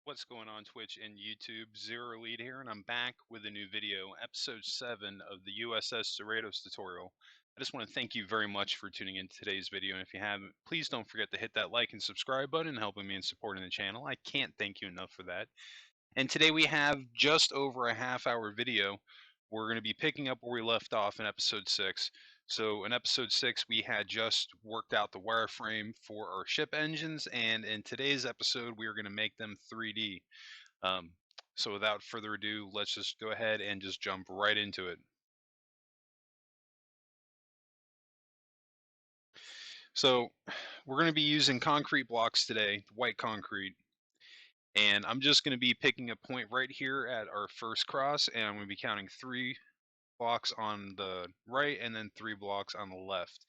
What's going on Twitch and YouTube? Zero Lead here, and I'm back with a new video, episode 7 of the U.S.S. Cerritos tutorial. I just want to thank you very much for tuning in to today's video, and if you haven't, please don't forget to hit that like and subscribe button, helping me in supporting the channel. I can't thank you enough for that. And today we have just over a half-hour video. We're going to be picking up where we left off in episode 6. So in episode 6, we had just worked out the wireframe for our ship engines, and in today's episode, we are going to make them 3D. Um, so without further ado, let's just go ahead and just jump right into it. So we're going to be using concrete blocks today, white concrete, and I'm just going to be picking a point right here at our first cross, and I'm going to be counting 3 blocks on the right and then 3 blocks on the left.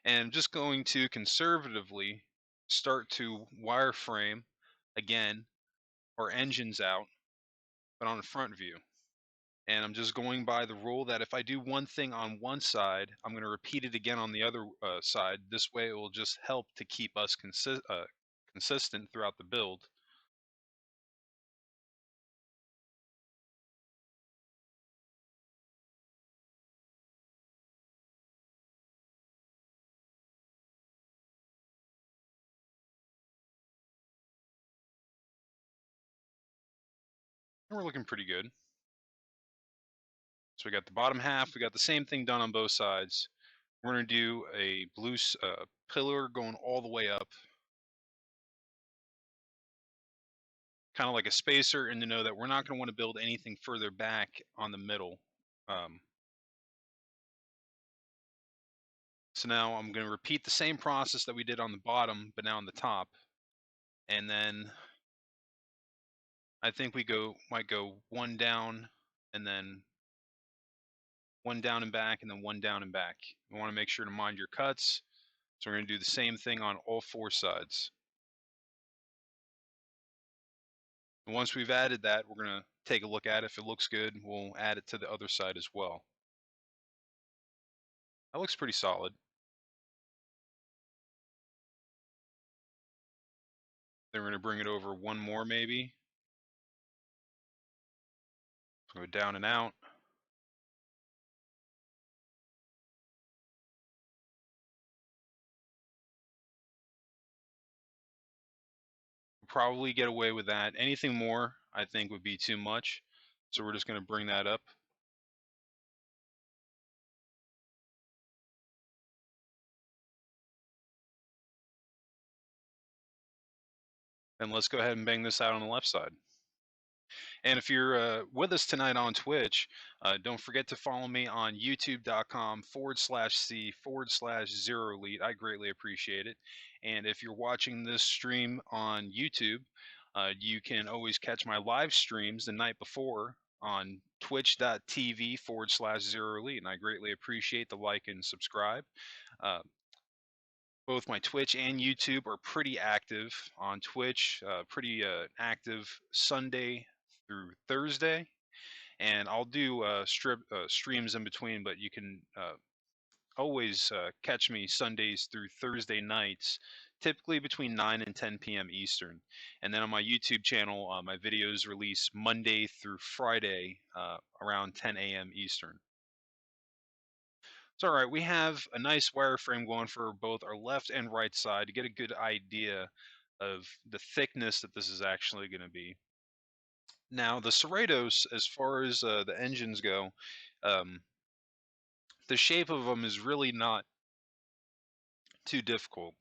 And I'm just going to conservatively start to wireframe again our engines out, but on the front view. And I'm just going by the rule that if I do one thing on one side, I'm going to repeat it again on the other side. This way it will just help to keep us consistent throughout the build. And we're looking pretty good. So we got the bottom half, we got the same thing done on both sides. We're going to do a blue pillar going all the way up, kind of like a spacer, and to know that we're not going to want to build anything further back on the middle. So now I'm going to repeat the same process that we did on the bottom, but now on the top. And then I think we might go one down and then one down and back and then one down and back. You want to make sure to mind your cuts. So we're going to do the same thing on all 4 sides. And once we've added that, we're going to take a look at it. If it looks good, we'll add it to the other side as well. That looks pretty solid. Then we're going to bring it over one more maybe. Go down and out. Probably get away with that. Anything more, I think, would be too much. So we're just going to bring that up. And let's go ahead and bang this out on the left side. And if you're with us tonight on Twitch, don't forget to follow me on youtube.com/c/zero elite. I greatly appreciate it. And if you're watching this stream on YouTube, you can always catch my live streams the night before on twitch.tv/zero elite. And I greatly appreciate the like and subscribe. Uh, both my Twitch and YouTube are pretty active. On Twitch, pretty active Sunday through Thursday, and I'll do streams in between. But you can always catch me Sundays through Thursday nights, typically between 9 and 10 p.m. Eastern. And then on my YouTube channel, my videos release Monday through Friday around 10 a.m. Eastern. It's all right. We have a nice wireframe going for both our left and right side to get a good idea of the thickness that this is actually going to be. Now, the Cerritos, as far as the engines go, um, the shape of them is really not too difficult.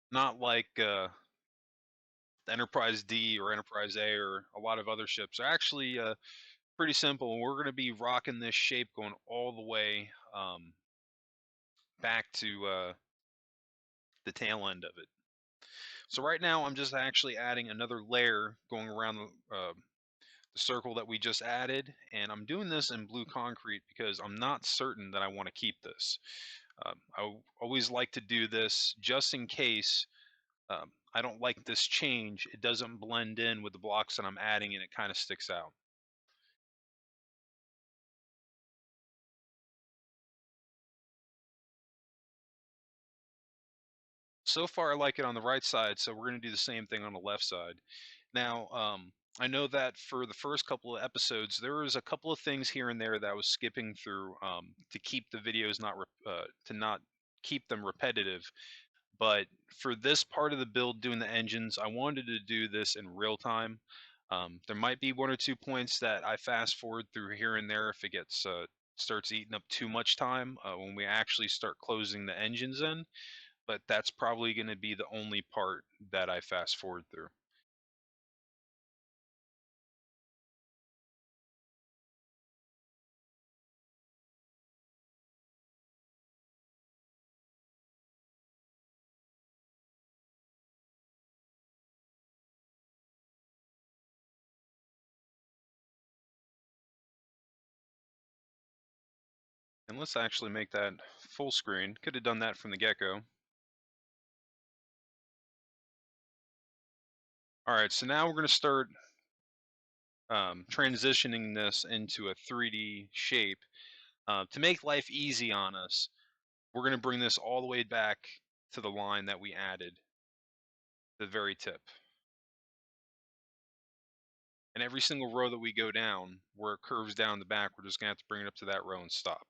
Not like Enterprise D or Enterprise A or a lot of other ships. They're actually pretty simple. We're going to be rocking this shape going all the way back to the tail end of it. So right now I'm just actually adding another layer going around the circle that we just added, and I'm doing this in blue concrete because I'm not certain that I want to keep this. I always like to do this just in case I don't like this change. It doesn't blend in with the blocks that I'm adding and it kind of sticks out. So far, I like it on the right side, so we're going to do the same thing on the left side. Now, I know that for the first couple of episodes, there was a couple of things here and there that I was skipping through to keep the videos to not keep them repetitive. But for this part of the build, doing the engines, I wanted to do this in real time. There might be one or two points that I fast forward through here and there if it gets starts eating up too much time when we actually start closing the engines in, but that's probably going to be the only part that I fast forward through. And let's actually make that full screen. Could have done that from the get-go. All right, so now we're going to start transitioning this into a 3D shape. To make life easy on us, we're going to bring this all the way back to the line that we added, the very tip. And every single row that we go down, where it curves down the back, we're just going to have to bring it up to that row and stop.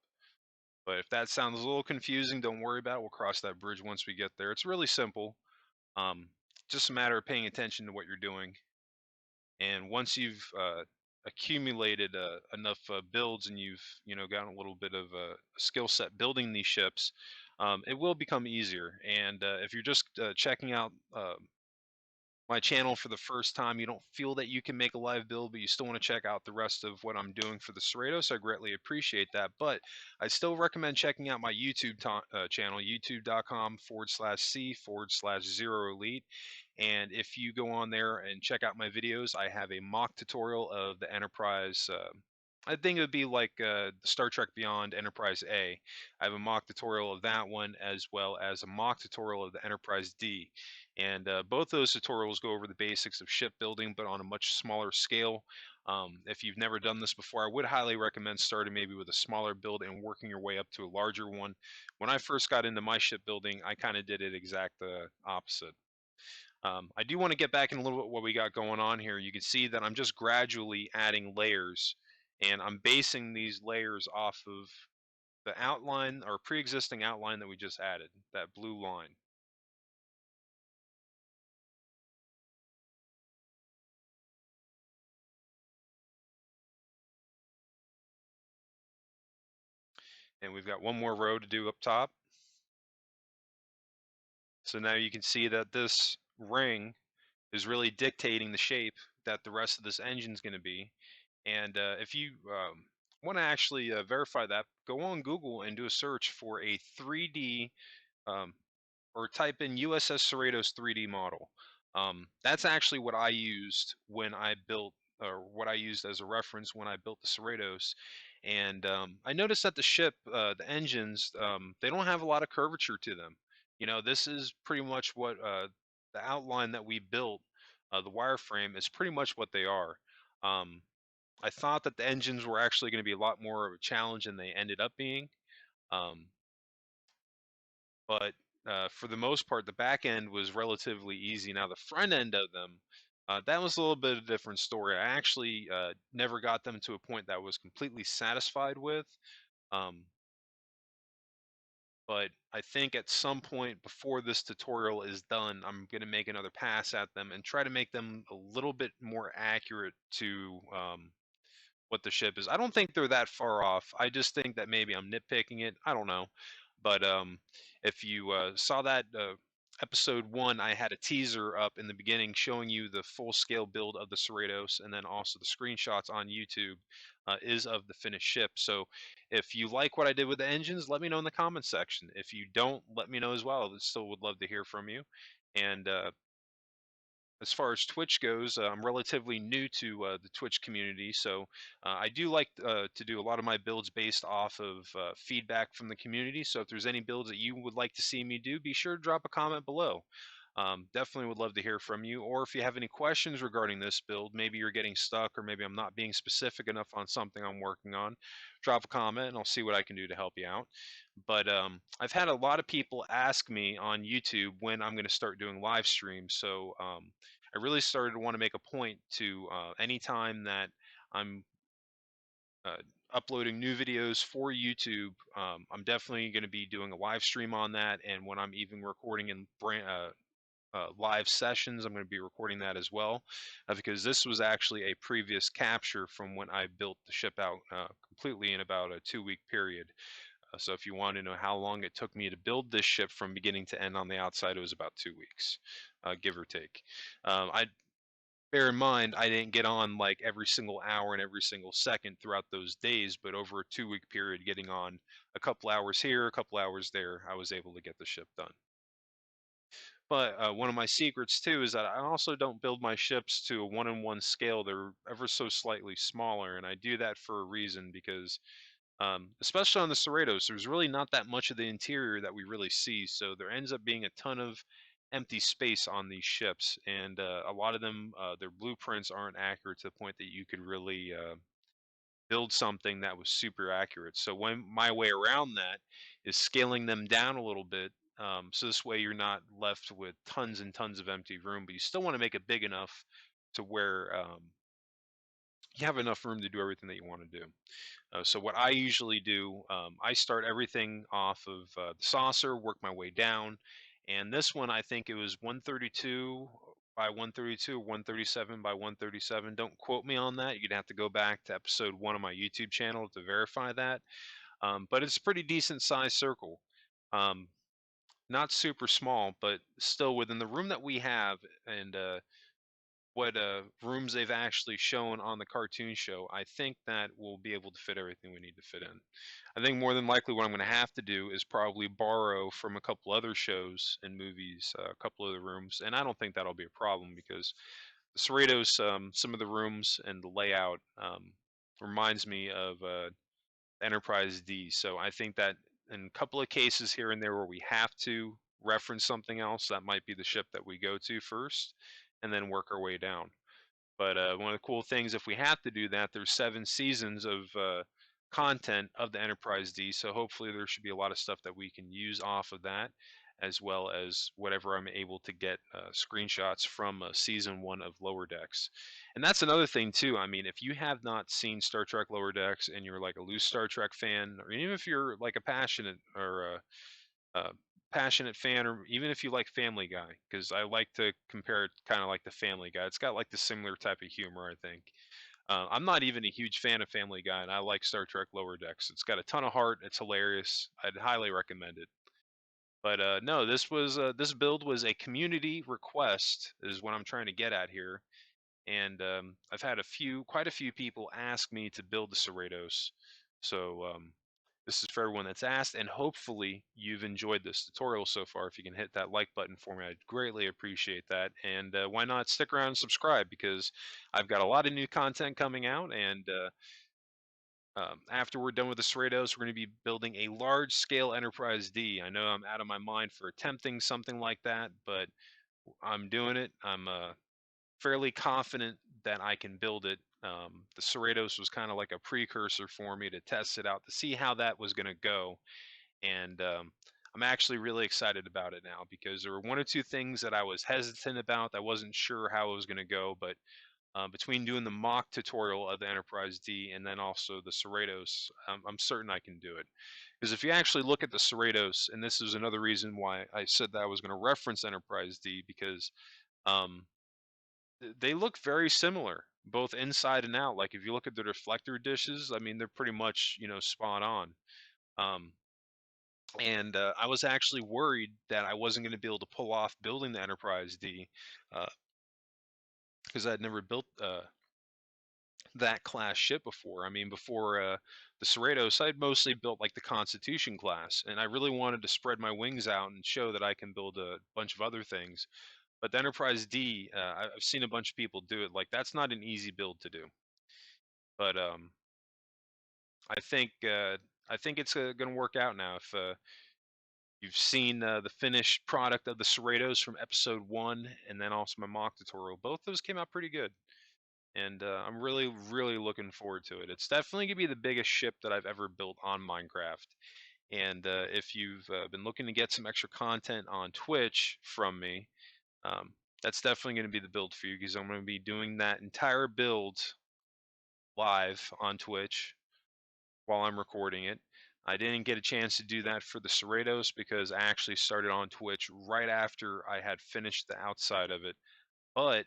But if that sounds a little confusing, don't worry about it. We'll cross that bridge once we get there. It's really simple. Um, just a matter of paying attention to what you're doing. And once you've accumulated enough builds and you've gotten a little bit of a skill set building these ships, it will become easier. And if you're just checking out my channel for the first time, you don't feel that you can make a live build, but you still want to check out the rest of what I'm doing for the Cerritos, I greatly appreciate that. But I still recommend checking out my YouTube channel, youtube.com/c/0 elite. And if you go on there and check out my videos, I have a mock tutorial of the Enterprise. I think it would be like Star Trek Beyond Enterprise A. I have a mock tutorial of that one as well as a mock tutorial of the Enterprise D. And both those tutorials go over the basics of shipbuilding, but on a much smaller scale. If you've never done this before, I would highly recommend starting maybe with a smaller build and working your way up to a larger one. When I first got into my shipbuilding, I kind of did it exact opposite. I do want to get back in a little bit what we got going on here. You can see that I'm just gradually adding layers, and I'm basing these layers off of the outline or pre-existing outline that we just added, that blue line. And we've got one more row to do up top. So now you can see that this ring is really dictating the shape that the rest of this engine is going to be. And if you want to actually verify that, go on Google and do a search for a 3D um, or type in U.S.S. Cerritos 3D model. That's actually what I used when I built, or what I used as a reference when I built the Cerritos. And I noticed that the ship, the engines, they don't have a lot of curvature to them. This is pretty much what the outline that we built, the wireframe is pretty much what they are. Um, I thought that the engines were actually going to be a lot more of a challenge than they ended up being. Um, but for the most part, the back end was relatively easy. Now, the front end of them, that was a little bit of a different story. I actually never got them to a point that I was completely satisfied with. Um, but I think at some point before this tutorial is done, I'm going to make another pass at them and try to make them a little bit more accurate to what the ship is. I don't think they're that far off. I just think that maybe I'm nitpicking it. I don't know. But if you saw that episode 1, I had a teaser up in the beginning showing you the full scale build of the Cerritos, and then also the screenshots on YouTube is of the finished ship. So if you like what I did with the engines, let me know in the comments section. If you don't, let me know as well. I still would love to hear from you. And as far as Twitch goes, I'm relatively new to the Twitch community, so I do like to do a lot of my builds based off of feedback from the community. So if there's any builds that you would like to see me do, be sure to drop a comment below. Definitely would love to hear from you. Or if you have any questions regarding this build, maybe you're getting stuck, or maybe I'm not being specific enough on something I'm working on, drop a comment and I'll see what I can do to help you out. But I've had a lot of people ask me on YouTube when I'm going to start doing live streams. So I really started to want to make a point to anytime that I'm uh, uploading new videos for YouTube. I'm definitely going to be doing a live stream on that, and when I'm even recording in live sessions, I'm going to be recording that as well, because this was actually a previous capture from when I built the ship out completely in about a 2 week period. So if you want to know how long it took me to build this ship from beginning to end on the outside, it was about 2 weeks, give or take. I bear in mind I didn't get on like every single hour and every single second throughout those days, but over a 2 week period, getting on a couple hours here, a couple hours there, I was able to get the ship done. But one of my secrets too is that I also don't build my ships to a one-in-one scale. They're ever so slightly smaller, and I do that for a reason because, especially on the Cerritos, there's really not that much of the interior that we really see. So there ends up being a ton of empty space on these ships, and a lot of them, their blueprints aren't accurate to the point that you could really build something that was super accurate. So when my way around that is scaling them down a little bit, so this way you're not left with tons and tons of empty room, but you still want to make it big enough to where you have enough room to do everything that you want to do. So what I usually do, I start everything off of the saucer, work my way down, and this one I think it was 132 by 132 or 137 by 137. Don't quote me on that. You'd have to go back to episode 1 of my YouTube channel to verify that. But it's a pretty decent sized circle. Um, Not super small, but still within the room that we have, and what rooms they've actually shown on the cartoon show, I think that we'll be able to fit everything we need to fit in. I think more than likely what I'm going to have to do is probably borrow from a couple other shows and movies, a couple of the rooms, and I don't think that'll be a problem because the Cerritos, some of the rooms and the layout reminds me of Enterprise D. So I think that in a couple of cases here and there where we have to reference something else, that might be the ship that we go to first, and then work our way down. But one of the cool things, if we have to do that, there's 7 seasons of content of the Enterprise D, so hopefully there should be a lot of stuff that we can use off of that, as well as whatever I'm able to get screenshots from season 1 of Lower Decks. And that's another thing too. I mean, if you have not seen Star Trek Lower Decks and you're like a loose Star Trek fan, or even if you're like a passionate or uh, passionate fan, or even if you like Family Guy, because I like to compare it kind of like the Family Guy. It's got like the similar type of humor, I think. I'm not even a huge fan of Family Guy, and I like Star Trek Lower Decks. It's got a ton of heart. It's hilarious. I'd highly recommend it. But no, this build was a community request, is what I'm trying to get at here. And I've had quite a few people ask me to build the Cerritos. So this is for everyone that's asked, and hopefully you've enjoyed this tutorial so far. If you can hit that like button for me, I'd greatly appreciate that. And why not stick around and subscribe, because I've got a lot of new content coming out, and after we're done with the Cerritos, we're going to be building a large-scale Enterprise D. I know I'm out of my mind for attempting something like that, but I'm doing it. I'm fairly confident that I can build it. The Cerritos was kind of like a precursor for me to test it out to see how that was going to go, and I'm actually really excited about it now, because there were one or two things that I was hesitant about. I wasn't sure how it was going to go, but between doing the mock tutorial of the Enterprise D and then also the Cerritos, I'm certain I can do it. Because if you actually look at the Cerritos, and this is another reason why I said that I was going to reference Enterprise D, because um, they look very similar, both inside and out. Like if you look at the reflector dishes, I mean, they're pretty much, spot on. Um, and I was actually worried that I wasn't going to be able to pull off building the Enterprise D, because I'd never built that class ship before. I mean, before the Cerritos, I'd mostly built like the Constitution class, and I really wanted to spread my wings out and show that I can build a bunch of other things. But the Enterprise D, I've seen a bunch of people do it. Like that's not an easy build to do. But I think I think it's going to work out now. If You've seen the finished product of the Cerritos from episode 1, and then also my mock tutorial. Both those came out pretty good, and I'm really, really looking forward to it. It's definitely going to be the biggest ship that I've ever built on Minecraft. And if you've been looking to get some extra content on Twitch from me, um, that's definitely going to be the build for you, because I'm going to be doing that entire build live on Twitch while I'm recording it. I didn't get a chance to do that for the Cerritos because I actually started on Twitch right after I had finished the outside of it. But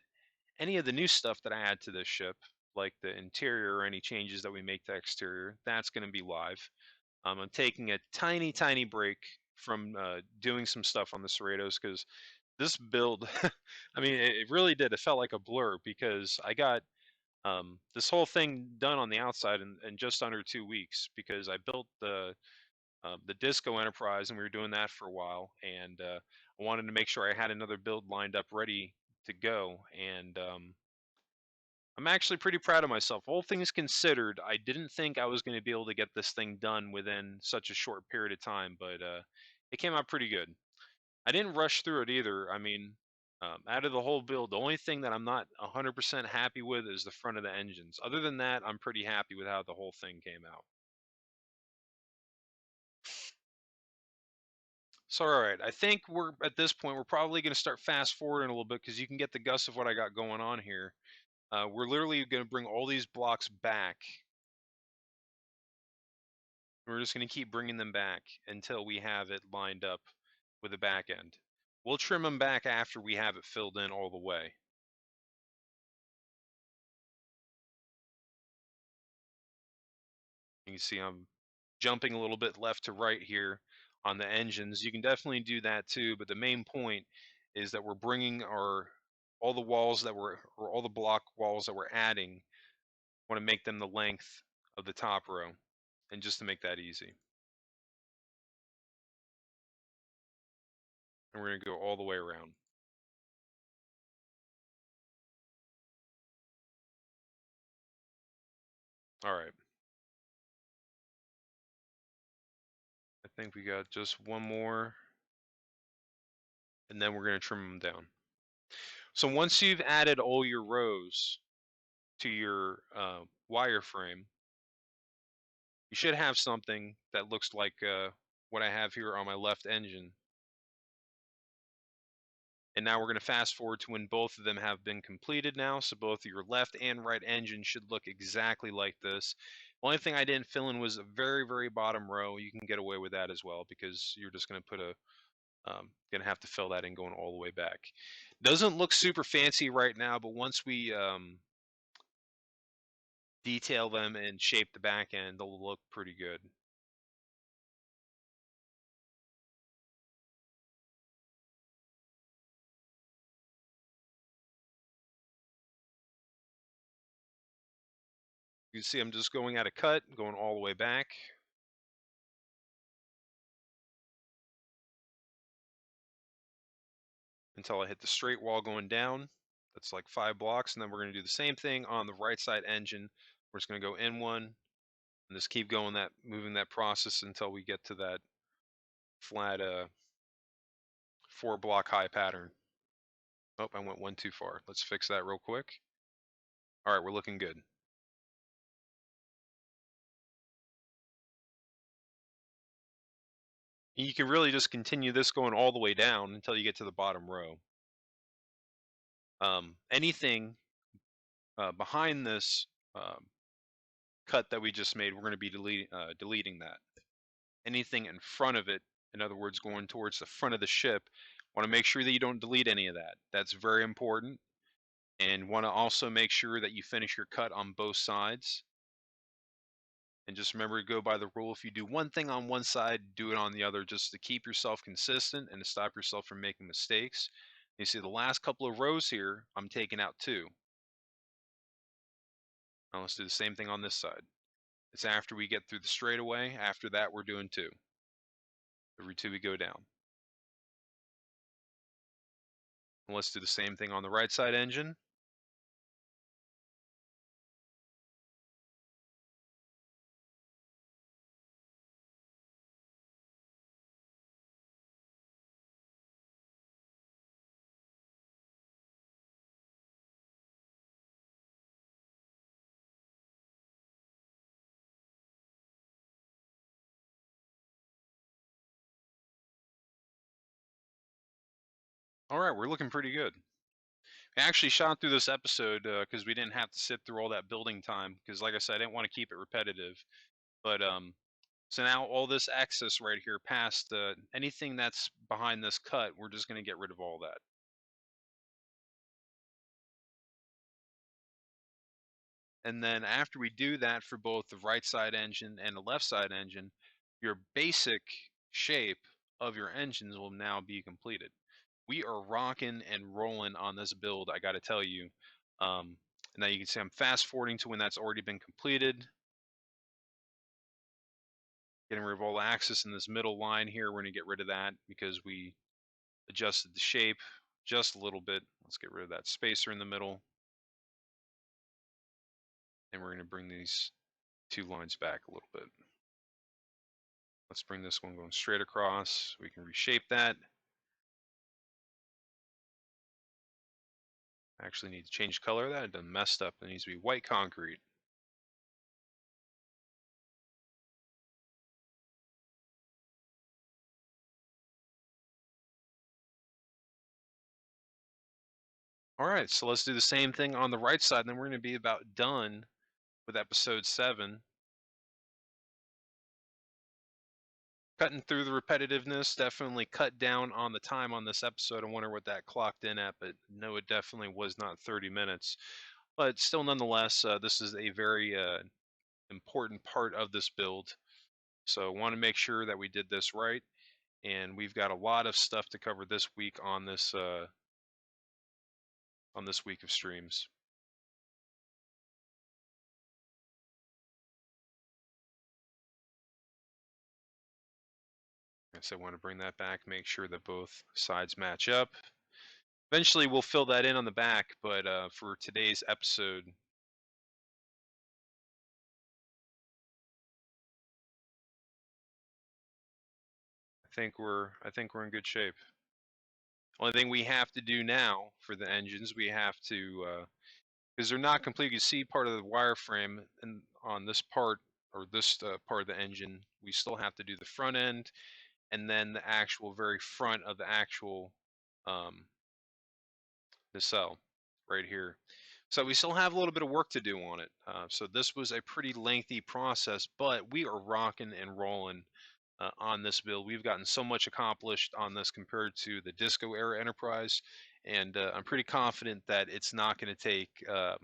any of the new stuff that I add to this ship, like the interior or any changes that we make to exterior, that's going to be live. I'm taking a tiny, tiny break from doing some stuff on the Cerritos because this build, I mean, it really did. It felt like a blur because I got this whole thing done on the outside in just under 2 weeks, because I built the Disco Enterprise, and we were doing that for a while, and I wanted to make sure I had another build lined up ready to go, and I'm actually pretty proud of myself. All things considered, I didn't think I was going to be able to get this thing done within such a short period of time, but it came out pretty good. I didn't rush through it either. I mean, out of the whole build, the only thing that I'm not 100% happy with is the front of the engines. Other than that, I'm pretty happy with how the whole thing came out. So, all right, I think we're at this point, we're probably going to start fast forwarding a little bit because you can get the gist of what I got going on here. We're literally going to bring all these blocks back. We're just going to keep bringing them back until we have it lined up with the back end. We'll trim them back after we have it filled in all the way. You can see I'm jumping a little bit left to right here on the engines. You can definitely do that too, but the main point is that we're bringing all the walls that we're, or all the block walls that we're adding, want to make them the length of the top row, and just to make that easy. And we're going to go all the way around. All right. I think we got just one more, and then we're going to trim them down. So once you've added all your rows to your wireframe, you should have something that looks like what I have here on my left engine. And now we're going to fast forward to when both of them have been completed now. So both your left and right engine should look exactly like this. Only thing I didn't fill in was a very, very bottom row. You can get away with that as well, because you're just going to put a, going to have to fill that in going all the way back. Doesn't look super fancy right now, but once we detail them and shape the back end, they'll look pretty good. You can see I'm just going at a cut, going all the way back. Until I hit the straight wall going down. That's like 5 blocks, and then we're going to do the same thing on the right side engine. We're just going to go in one, and just keep going that, moving that process until we get to that flat 4 block high pattern. Oh, I went one too far. Let's fix that real quick. All right, we're looking good. You can really just continue this going all the way down until you get to the bottom row. Anything behind this cut that we just made, we're going to be deleting that. Anything in front of it, in other words, going towards the front of the ship, want to make sure that you don't delete any of that. That's very important. And want to also make sure that you finish your cut on both sides. And just remember to go by the rule, if you do one thing on one side, do it on the other, just to keep yourself consistent and to stop yourself from making mistakes. You see the last couple of rows here, I'm taking out 2. Now let's do the same thing on this side. It's after we get through the straightaway. After that, we're doing 2. Every 2 we go down. And let's do the same thing on the right side engine. All right, we're looking pretty good. I actually shot through this episode because we didn't have to sit through all that building time. Because, like I said, I didn't want to keep it repetitive. But so now all this access right here, past anything that's behind this cut, we're just going to get rid of all that. And then after we do that for both the right side engine and the left side engine, your basic shape of your engines will now be completed. We are rocking and rolling on this build, I got to tell you. Um, now you can see I'm fast forwarding to when that's already been completed. Getting rid of all the axis in this middle line here. We're going to get rid of that because we adjusted the shape just a little bit. Let's get rid of that spacer in the middle. And we're going to bring these two lines back a little bit. Let's bring this one going straight across. We can reshape that. I actually need to change color of that. It done messed up. It needs to be white concrete. All right, so let's do the same thing on the right side. And then we're going to be about done with episode 7. Cutting through the repetitiveness, definitely cut down on the time on this episode. I wonder what that clocked in at, but no, it definitely was not 30 minutes. But still, nonetheless, this is a very important part of this build. So I want to make sure that we did this right. And we've got a lot of stuff to cover this week on this week of streams. So I want to bring that back, make sure that both sides match up. Eventually, we'll fill that in on the back, but for today's episode, I think we're in good shape. Only thing we have to do now for the engines, we have to because they're not complete. You see part of the wireframe, and on this part or this part of the engine, we still have to do the front end, and then the actual very front of the actual um, nacelle right here. So we still have a little bit of work to do on it. So this was a pretty lengthy process, but we are rocking and rolling on this build. We've gotten so much accomplished on this compared to the Disco era Enterprise, and I'm pretty confident that it's not going to take a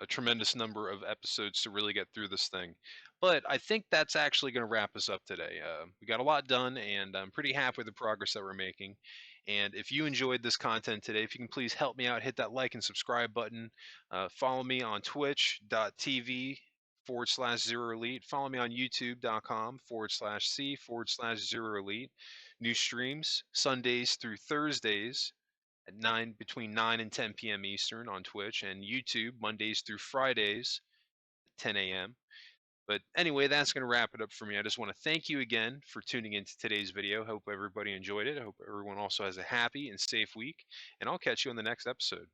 tremendous number of episodes to really get through this thing. But I think that's actually going to wrap us up today. We got a lot done, and I'm pretty happy with the progress that we're making. And if you enjoyed this content today, if you can please help me out, hit that like and subscribe button. Follow me on twitch.tv/Zero Elite. Follow me on youtube.com/C/Zero Elite. New streams Sundays through Thursdays at 9 between 9 and 10 p.m. Eastern on Twitch and YouTube Mondays through Fridays at 10 a.m. But anyway, that's going to wrap it up for me. I just want to thank you again for tuning into today's video. Hope everybody enjoyed it. I hope everyone also has a happy and safe week, and I'll catch you on the next episode.